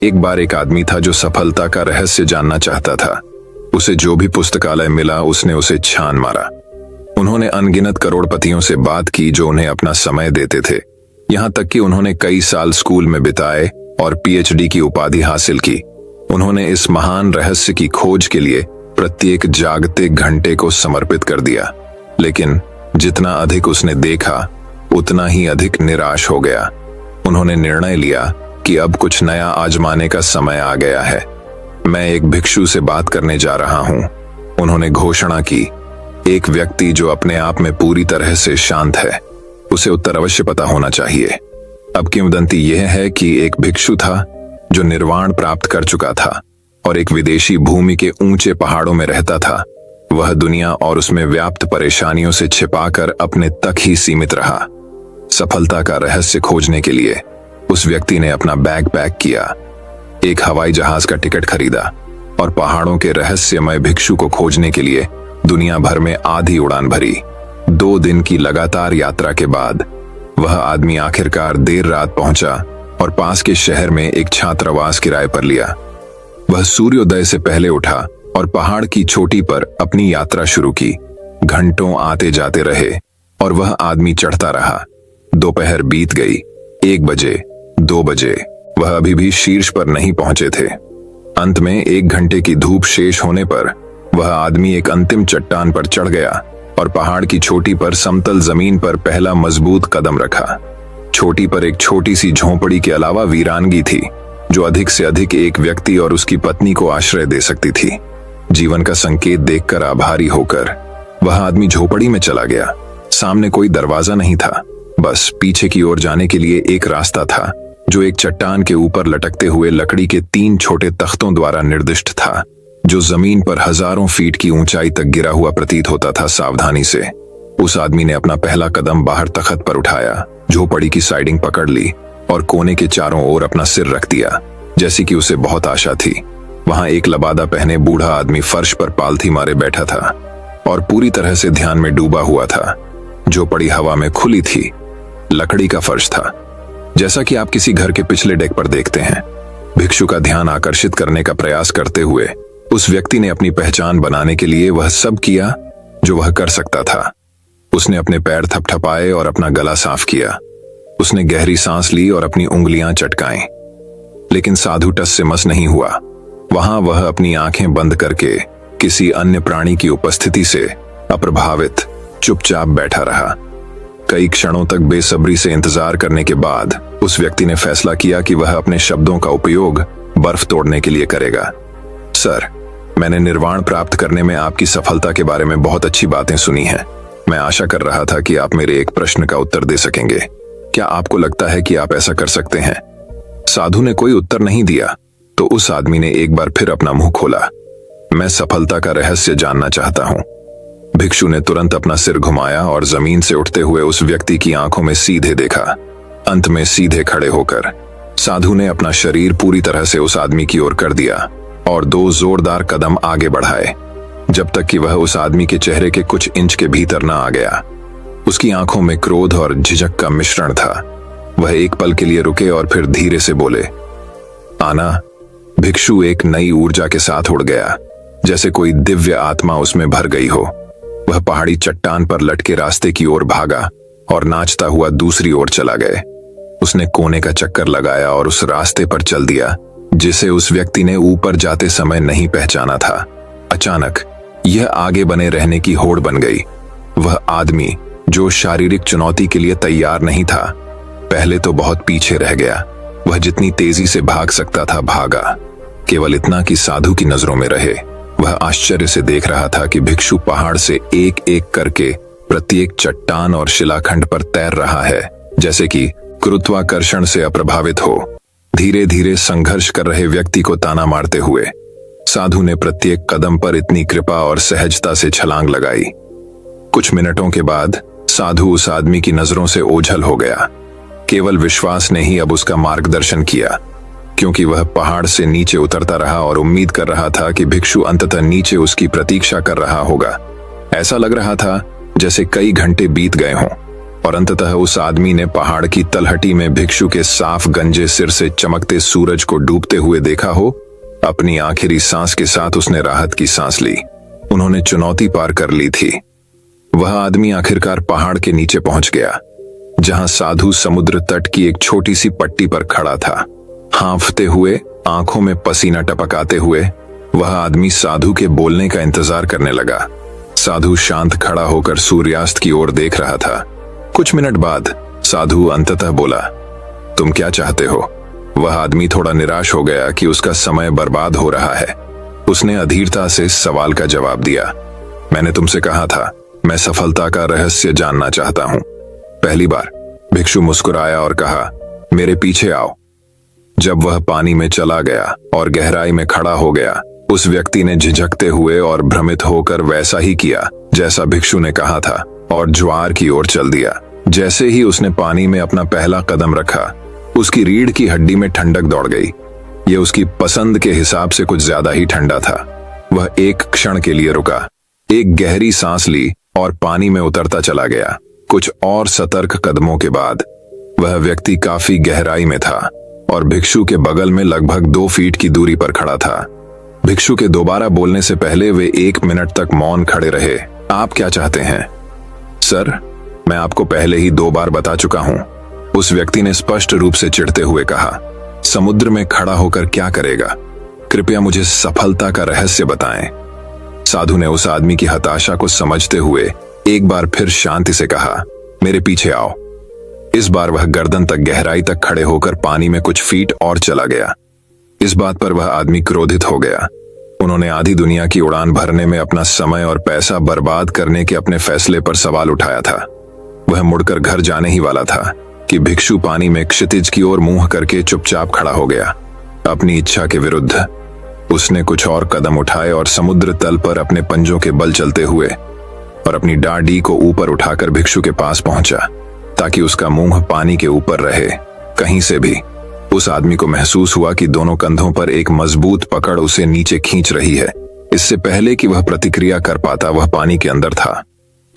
एक बार एक आदमी था जो सफलता का रहस्य जानना चाहता था। उसे जो भी पुस्तकालय मिला उसने उसे छान मारा। उन्होंने अनगिनत करोड़पतियों से बात की जो उन्हें अपना समय देते थे। यहाँ तक कि उन्होंने कई साल स्कूल में बिताए और पीएचडी की उपाधि हासिल की। उन्होंने इस महान रहस्य की खोज के लिए प्रत्येक जागते घंटे को समर्पित कर दिया। लेकिन जितना अधिक उसने देखा उतना ही अधिक निराश हो गया। उन्होंने निर्णय लिया कि अब कुछ नया आजमाने का समय आ गया है। मैं एक भिक्षु से बात करने जा रहा हूं, उन्होंने घोषणा की। एक व्यक्ति जो अपने आप में पूरी तरह से शांत है, उसे उत्तर अवश्य पता होना चाहिए। अब किंवदंती यह है कि एक भिक्षु था जो निर्वाण प्राप्त कर चुका था और एक विदेशी भूमि के ऊंचे पहाड़ों में रहता था। वह दुनिया और उसमें व्याप्त परेशानियों से छिपाकर अपने तक ही सीमित रहा। सफलता का रहस्य खोजने के लिए उस व्यक्ति ने अपना बैग पैक किया, एक हवाई जहाज का टिकट खरीदा और पहाड़ों के रहस्यमय भिक्षु को खोजने के लिए दुनिया भर में आधी उड़ान भरी। 2 दिन की लगातार यात्रा के बाद वह आदमी आखिरकार देर रात पहुंचा और पास के शहर में एक छात्रावास किराए पर लिया। वह सूर्योदय से पहले उठा और पहाड़ की चोटी पर अपनी यात्रा शुरू की। घंटों आते जाते रहे और वह आदमी चढ़ता रहा। दोपहर बीत गई। 1 बजे, 2 बजे, वह अभी भी शीर्ष पर नहीं पहुंचे थे। अंत में 1 घंटे की धूप शेष होने पर वह आदमी एक अंतिम चट्टान पर चढ़ गया और पहाड़ की चोटी पर समतल जमीन पर पहला मजबूत कदम रखा। चोटी पर एक छोटी सी झोंपड़ी के अलावा वीरानगी थी जो अधिक से अधिक एक व्यक्ति और उसकी पत्नी को आश्रय दे सकती थी। जीवन का संकेत देखकर आभारी होकर वह आदमी झोपड़ी में चला गया। सामने कोई दरवाजा नहीं था, बस पीछे की ओर जाने के लिए एक रास्ता था जो एक चट्टान के ऊपर लटकते हुए लकड़ी के 3 छोटे तख्तों द्वारा निर्दिष्ट था, जो जमीन पर हजारों फीट की ऊंचाई तक गिरा हुआ प्रतीत होता था। सावधानी से उस आदमी ने अपना पहला कदम बाहर तख्त पर उठाया, झोपड़ी की साइडिंग पकड़ ली और कोने के चारों ओर अपना सिर रख दिया, जैसी कि उसे बहुत आशा थी। वहां एक लबादा पहने बूढ़ा आदमी फर्श पर पालथी मारे बैठा था और पूरी तरह से ध्यान में डूबा हुआ था। झोपड़ी हवा में खुली थी, लकड़ी का फर्श था, जैसा कि आप किसी घर के पिछले डेक पर देखते हैं। भिक्षु का ध्यान आकर्षित करने का प्रयास करते हुए उस व्यक्ति ने अपनी पहचान बनाने के लिए वह सब किया जो वह कर सकता था। उसने अपने पैर थपथपाए और अपना गला साफ किया। उसने गहरी सांस ली और अपनी उंगलियां चटकाईं। लेकिन साधु टस से मस नहीं हुआ। वहां वह अपनी आंखें बंद करके किसी अन्य प्राणी की उपस्थिति से अप्रभावित चुपचाप बैठा रहा। कई क्षणों तक बेसब्री से इंतजार करने के बाद उस व्यक्ति ने फैसला किया कि वह अपने शब्दों का उपयोग बर्फ तोड़ने के लिए करेगा। सर, मैंने निर्वाण प्राप्त करने में आपकी सफलता के बारे में बहुत अच्छी बातें सुनी हैं। मैं आशा कर रहा था कि आप मेरे एक प्रश्न का उत्तर दे सकेंगे। क्या आपको लगता है कि आप ऐसा कर सकते हैं? साधु ने कोई उत्तर नहीं दिया तो उस आदमी ने एक बार फिर अपना मुंह खोला। मैं सफलता का रहस्य जानना चाहता हूं। भिक्षु ने तुरंत अपना सिर घुमाया और जमीन से उठते हुए उस व्यक्ति की आंखों में सीधे देखा। अंत में सीधे खड़े होकर साधु ने अपना शरीर पूरी तरह से उस आदमी की ओर कर दिया और 2 जोरदार कदम आगे बढ़ाए, जब तक कि वह उस आदमी के चेहरे के कुछ इंच के भीतर न आ गया। उसकी आंखों में क्रोध और झिझक का मिश्रण था। वह एक पल के लिए रुके और फिर धीरे से बोले, आना। भिक्षु एक नई ऊर्जा के साथ उड़ गया, जैसे कोई दिव्य आत्मा उसमें भर गई हो। वह पहाड़ी चट्टान पर लटके रास्ते की ओर भागा और नाचता हुआ दूसरी ओर चला गए। उसने कोने का चक्कर लगाया और उस रास्ते पर चल दिया जिसे उस व्यक्ति ने ऊपर जाते समय नहीं पहचाना था। अचानक यह आगे बने रहने की होड़ बन गई। वह आदमी जो शारीरिक चुनौती के लिए तैयार नहीं था, पहले तो बहुत पीछे रह गया। वह जितनी तेजी से भाग सकता था भागा, केवल इतना कि साधु की नजरों में रहे। वह आश्चर्य से देख रहा था कि भिक्षु पहाड़ से एक एक करके प्रत्येक चट्टान और शिलाखंड पर तैर रहा है, जैसे कि गुरुत्वाकर्षण से अप्रभावित हो। धीरे धीरे संघर्ष कर रहे व्यक्ति को ताना मारते हुए साधु ने प्रत्येक कदम पर इतनी कृपा और सहजता से छलांग लगाई। कुछ मिनटों के बाद साधु उस आदमी की नजरों से ओझल हो गया। केवल विश्वास ने ही अब उसका मार्गदर्शन किया, क्योंकि वह पहाड़ से नीचे उतरता रहा और उम्मीद कर रहा था कि भिक्षु अंततः नीचे उसकी प्रतीक्षा कर रहा होगा। ऐसा लग रहा था जैसे कई घंटे बीत गए हों। और अंततः उस आदमी ने पहाड़ की तलहटी में भिक्षु के साफ गंजे सिर से चमकते सूरज को डूबते हुए देखा हो। अपनी आखिरी सांस के साथ उसने राहत की सांस ली। उन्होंने चुनौती पार कर ली थी। वह आदमी आखिरकार पहाड़ के नीचे पहुंच गया, जहां साधु समुद्र तट की एक छोटी सी पट्टी पर खड़ा था। हांफते हुए, आंखों में पसीना टपकाते हुए वह आदमी साधु के बोलने का इंतजार करने लगा। साधु शांत खड़ा होकर सूर्यास्त की ओर देख रहा था। कुछ मिनट बाद साधु अंततः बोला, तुम क्या चाहते हो? वह आदमी थोड़ा निराश हो गया कि उसका समय बर्बाद हो रहा है। उसने अधीरता से सवाल का जवाब दिया, मैंने तुमसे कहा था, मैं सफलता का रहस्य जानना चाहता हूं। पहली बार भिक्षु मुस्कुराया और कहा, मेरे पीछे आओ। जब वह पानी में चला गया और गहराई में खड़ा हो गया, उस व्यक्ति ने झिझकते हुए और भ्रमित होकर वैसा ही किया जैसा भिक्षु ने कहा था और ज्वार की ओर चल दिया। जैसे ही उसने पानी में अपना पहला कदम रखा, उसकी रीढ़ की हड्डी में ठंडक दौड़ गई। यह उसकी पसंद के हिसाब से कुछ ज्यादा ही ठंडा था। वह एक क्षण के लिए रुका, एक गहरी सांस ली और पानी में उतरता चला गया। कुछ और सतर्क कदमों के बाद वह व्यक्ति काफी गहराई में था और भिक्षु के बगल में लगभग 2 फीट की दूरी पर खड़ा था। भिक्षु के दोबारा बोलने से पहले वे 1 मिनट तक मौन खड़े रहे। आप क्या चाहते हैं? सर, मैं आपको पहले ही 2 बार बता चुका हूं, उस व्यक्ति ने स्पष्ट रूप से चिढ़ते हुए कहा। समुद्र में खड़ा होकर क्या करेगा? कृपया मुझे सफलता का रहस्य बताएं। साधु ने उस आदमी की हताशा को समझते हुए एक बार फिर शांति से कहा, मेरे पीछे आओ। इस बार वह गर्दन तक गहराई तक खड़े होकर पानी में कुछ फीट और चला गया। इस बात पर वह आदमी क्रोधित हो गया। उन्होंने आधी दुनिया की उड़ान भरने में अपना समय और पैसा बर्बाद करने के अपने फैसले पर सवाल उठाया था। वह मुड़कर घर जाने ही वाला था कि भिक्षु पानी में क्षितिज की ओर मुंह करके चुपचाप खड़ा हो गया। अपनी इच्छा के विरुद्ध उसने कुछ और कदम उठाए और समुद्र तल पर अपने पंजों के बल चलते हुए और अपनी डांडी को ऊपर उठाकर भिक्षु के पास पहुंचा, ताकि उसका मुंह पानी के ऊपर रहे। कहीं से भी उस आदमी को महसूस हुआ कि दोनों कंधों पर एक मजबूत पकड़ उसे नीचे खींच रही है। इससे पहले कि वह प्रतिक्रिया कर पाता, वह पानी के अंदर था।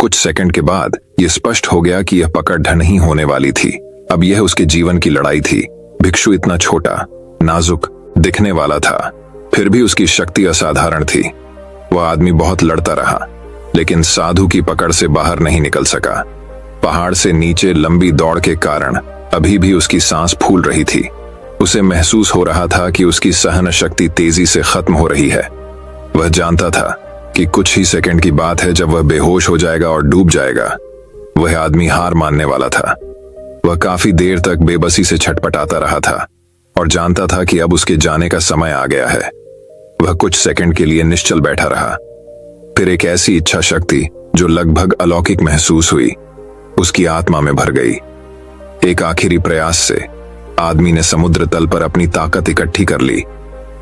कुछ सेकंड के बाद यह स्पष्ट हो गया कि यह पकड़ ढह नहीं होने वाली थी। अब यह उसके जीवन की लड़ाई थी। भिक्षु इतना छोटा, नाजुक दिखने वाला था, फिर भी उसकी शक्ति असाधारण थी। वह आदमी बहुत लड़ता रहा, लेकिन साधु की पकड़ से बाहर नहीं निकल सका। पहाड़ से नीचे लंबी दौड़ के कारण अभी भी उसकी सांस फूल रही थी। उसे महसूस हो रहा था कि उसकी सहन शक्ति तेजी से खत्म हो रही है। वह जानता था कि कुछ ही सेकंड की बात है जब वह बेहोश हो जाएगा और डूब जाएगा। वह आदमी हार मानने वाला था। वह काफी देर तक बेबसी से छटपटाता रहा था और जानता था कि अब उसके जाने का समय आ गया है। वह कुछ सेकंड के लिए निश्चल बैठा रहा। फिर एक ऐसी इच्छा शक्ति जो लगभग अलौकिक महसूस हुई, उसकी आत्मा में भर गई। एक आखिरी प्रयास से आदमी ने समुद्र तल पर अपनी ताकत इकट्ठी कर ली।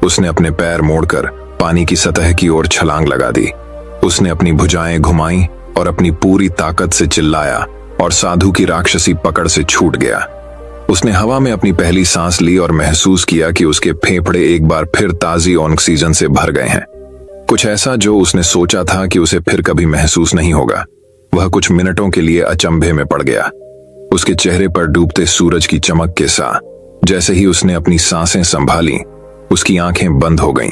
उसने अपने पैर मोड़कर पानी की सतह की ओर छलांग लगा दी। उसने अपनी भुजाएं घुमाई और अपनी पूरी ताकत से चिल्लाया और साधु की राक्षसी पकड़ से छूट गया। उसने हवा में अपनी पहली सांस ली और महसूस किया कि उसके फेफड़े एक बार फिर ताजी ऑक्सीजन से भर गए हैं। कुछ ऐसा जो उसने सोचा था कि उसे फिर कभी महसूस नहीं होगा। वह कुछ मिनटों के लिए अचंभे में पड़ गया, उसके चेहरे पर डूबते सूरज की चमक के साथ। जैसे ही उसने अपनी सांसें संभाली, उसकी आंखें बंद हो गईं।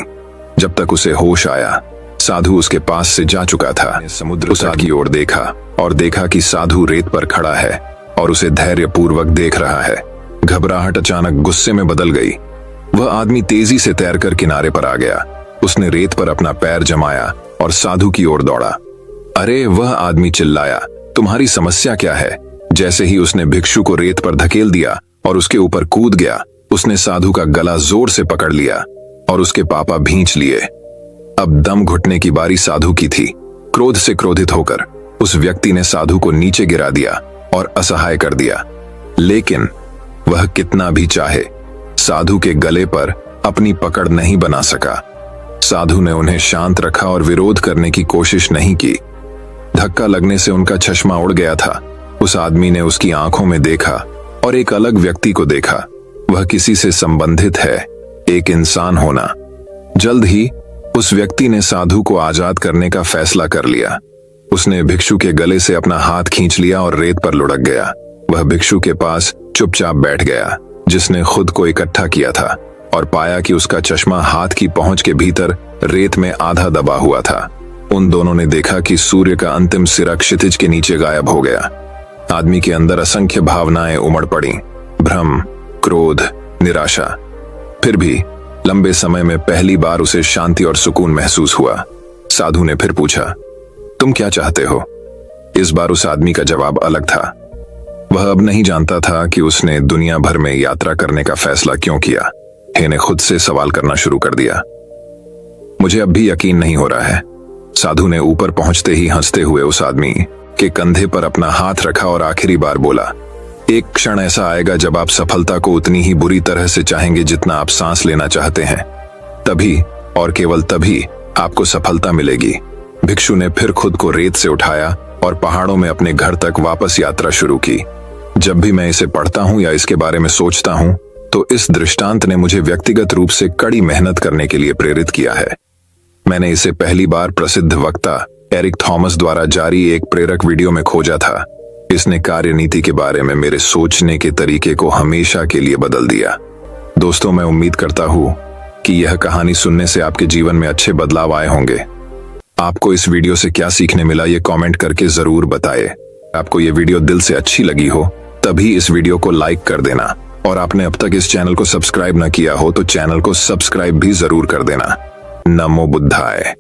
जब तक उसे होश आया, साधु उसके पास से जा चुका था। समुद्र तट की ओर देखा और देखा कि साधु रेत पर खड़ा है और उसे धैर्यपूर्वक देख रहा है। घबराहट अचानक गुस्से में बदल गई। वह आदमी तेजी से तैरकर किनारे पर आ गया। उसने रेत पर अपना पैर जमाया और साधु की ओर दौड़ा। अरे, वह आदमी चिल्लाया, तुम्हारी समस्या क्या है? जैसे ही उसने भिक्षु को रेत पर धकेल दिया और उसके ऊपर कूद गया, उसने साधु का गला जोर से पकड़ लिया और उसके पापा भींच लिए। अब दम घुटने की बारी साधु की थी। क्रोध से क्रोधित होकर उस व्यक्ति ने साधु को नीचे गिरा दिया और असहाय कर दिया। लेकिन वह कितना भी चाहे, साधु के गले पर अपनी पकड़ नहीं बना सका। साधु ने उन्हें शांत रखा और विरोध करने की कोशिश नहीं की। धक्का लगने से उनका चश्मा उड़ गया था। उस आदमी ने उसकी आंखों में देखा और एक अलग व्यक्ति को देखा। वह किसी से संबंधित है, एक इंसान होना। जल्द ही उस व्यक्ति ने साधु को आजाद करने का फैसला कर लिया। उसने भिक्षु के गले से अपना हाथ खींच लिया और रेत पर लुढ़क गया। वह भिक्षु के पास चुपचाप बैठ गया, जिसने खुद को इकट्ठा किया था, और पाया कि उसका चश्मा हाथ की पहुंच के भीतर रेत में आधा दबा हुआ था। उन दोनों ने देखा कि सूर्य का अंतिम सिरा क्षितिज के नीचे गायब हो गया। आदमी के अंदर असंख्य भावनाएं उमड़ पड़ी, भ्रम, क्रोध, निराशा। फिर भी लंबे समय में पहली बार उसे शांति और सुकून महसूस हुआ। साधु ने फिर पूछा, तुम क्या चाहते हो? इस बार उस आदमी का जवाब अलग था। वह अब नहीं जानता था कि उसने दुनिया भर में यात्रा करने का फैसला क्यों किया। हे ने खुद से सवाल करना शुरू कर दिया। मुझे अब भी यकीन नहीं हो रहा है। साधु ने ऊपर पहुंचते ही हंसते हुए उस आदमी के कंधे पर अपना हाथ रखा और आखिरी बार बोला, एक क्षण ऐसा आएगा जब आप सफलता को उतनी ही बुरी तरह से चाहेंगे जितना आप सांस लेना चाहते हैं। तभी और केवल तभी आपको सफलता मिलेगी। भिक्षु ने फिर खुद को रेत से उठाया और पहाड़ों में अपने घर तक वापस यात्रा शुरू की। जब भी मैं इसे पढ़ता हूं या इसके बारे में सोचता हूं, तो इस दृष्टांत ने मुझे व्यक्तिगत रूप से कड़ी मेहनत करने के लिए प्रेरित किया है। मैंने इसे पहली बार प्रसिद्ध वक्ता एरिक थॉमस द्वारा जारी एक प्रेरक वीडियो में खोजा था। इसने कार्यनीति के बारे में मेरे सोचने के तरीके को हमेशा के लिए बदल दिया। दोस्तों, मैं उम्मीद करता हूं कि यह कहानी सुनने से आपके जीवन में अच्छे बदलाव आए होंगे। आपको इस वीडियो से क्या सीखने मिला, ये कमेंट करके जरूर बताएं। आपको ये वीडियो दिल से अच्छी लगी हो तभी इस वीडियो को लाइक कर देना, और आपने अब तक इस चैनल को सब्सक्राइब न किया हो तो चैनल को सब्सक्राइब भी जरूर कर देना। नमो बुद्धाय।